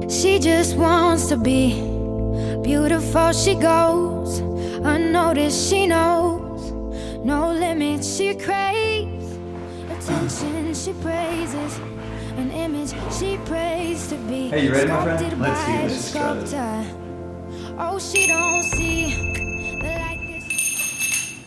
She just wants to be beautiful. She goes unnoticed. She knows no limits. She craves attention. She praises an image. She prays to be. Hey, you ready, my friend? sculpted Let's see by this the is started. sculptor. Oh, she don't see the light this.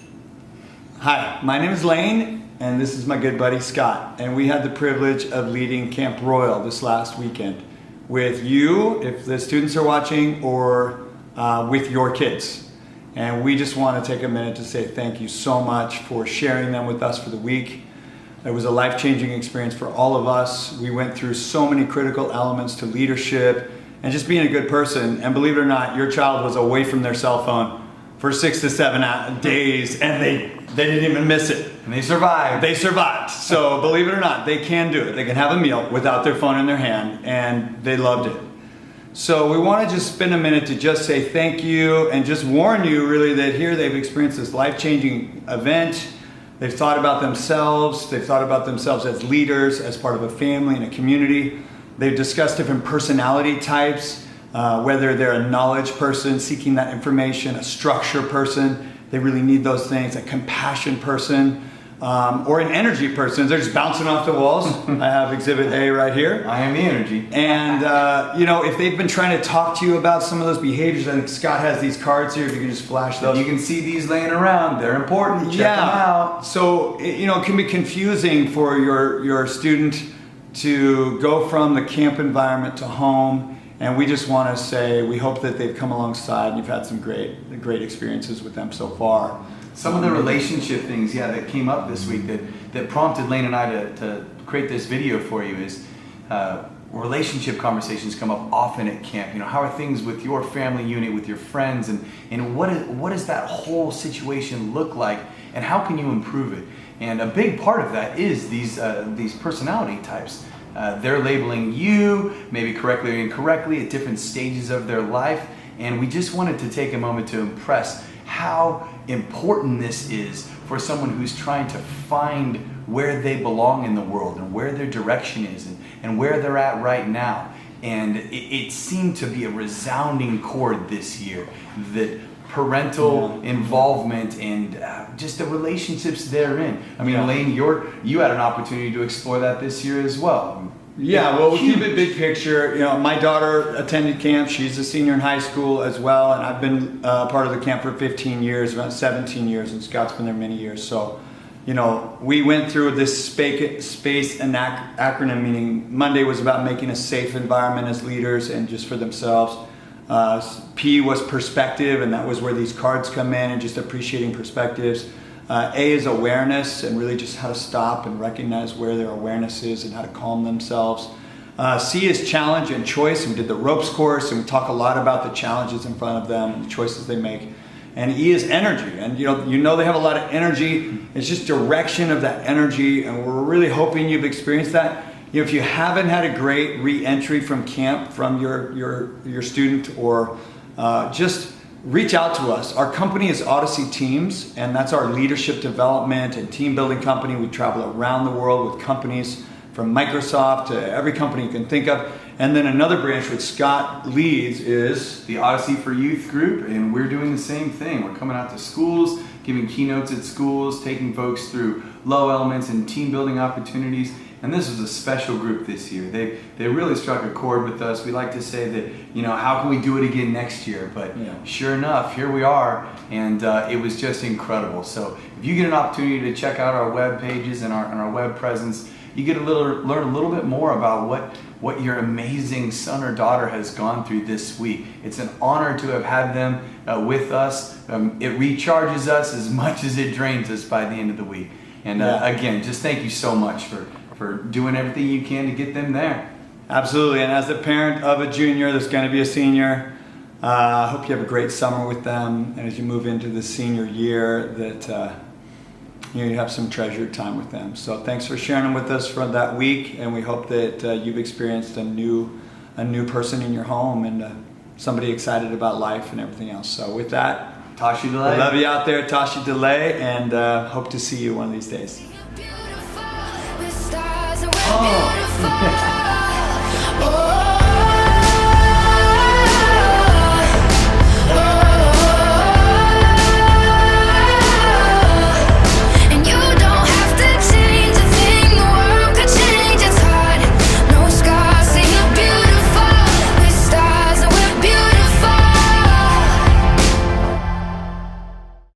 Hi, my name is Lane, and this is my good buddy Scott. And we had the privilege of leading Camp Royal this last weekend with you, if the students are watching, or with your kids. And we just want to take a minute to say thank you so much for sharing them with us for the week. It was a life-changing experience for all of us. We went through so many critical elements to leadership and just being a good person. And believe it or not, your child was away from their cell phone for 6 to 7 days, and they didn't even miss it. And they survived. They survived. So believe it or not, they can do it. They can have a meal without their phone in their hand, and they loved it. So we want to just spend a minute to just say thank you and just warn you really that here they've experienced this life-changing event. They've thought about themselves. They've thought about themselves as leaders, as part of a family and a community. They've discussed different personality types, whether they're a knowledge person seeking that information, a structure person, they really need those things, a compassion person, or an energy person. They're just bouncing off the walls. I have exhibit A right here. I am the energy. And if they've been trying to talk to you about some of those behaviors, I think Scott has these cards here, if you can just flash those. You can see these laying around. They're important. Check them out. So, it can be confusing for your student to go from the camp environment to home. And we just want to say, we hope that they've come alongside and you've had some great experiences with them so far. Some of the relationship things, that came up this week that prompted Lane and I to create this video for you is relationship conversations come up often at camp. How are things with your family unit, with your friends, and what does that whole situation look like, and how can you improve it? And a big part of that is these personality types. They're labeling you, maybe correctly or incorrectly, at different stages of their life. And we just wanted to take a moment to impress how important this is for someone who's trying to find where they belong in the world and where their direction is and where they're at right now. And it seemed to be a resounding chord this year that parental involvement and just the relationships therein. I mean, Elaine, you had an opportunity to explore that this year as well. Yeah, well, we keep it big picture. My daughter attended camp. She's a senior in high school as well, and I've been part of the camp for 15 years, about 17 years, and Scott's been there many years. So, we went through this SPACE and acronym, meaning Monday was about making a safe environment as leaders and just for themselves. P was perspective, and that was where these cards come in, and just appreciating perspectives. A is awareness, and really just how to stop and recognize where their awareness is and how to calm themselves. C is challenge and choice, and we did the ropes course, and we talk a lot about the challenges in front of them and the choices they make. And E is energy, and they have a lot of energy. It's just direction of that energy, and we're really hoping you've experienced that. If you haven't had a great re-entry from camp from your student, or just reach out to us. Our company is Odyssey Teams, and that's our leadership development and team building company. We travel around the world with companies from Microsoft to every company you can think of. And then another branch which Scott leads is the Odyssey for Youth group, and we're doing the same thing. We're coming out to schools, giving keynotes at schools, taking folks through low elements and team building opportunities. And this was a special group this year. They really struck a chord with us. We like to say that, how can we do it again next year? But sure enough, here we are, and it was just incredible. So if you get an opportunity to check out our web pages and our web presence, you get to learn a little bit more about what your amazing son or daughter has gone through this week. It's an honor to have had them with us. It recharges us as much as it drains us by the end of the week. And again, just thank you so much for doing everything you can to get them there. Absolutely, and as the parent of a junior that's going to be a senior, I hope you have a great summer with them, and as you move into the senior year, that you have some treasured time with them. So thanks for sharing them with us for that week, and we hope that you've experienced a new person in your home and somebody excited about life and everything else. So with that, Tashi DeLay. I love you out there, Tashi DeLay, and hope to see you one of these days. Oh.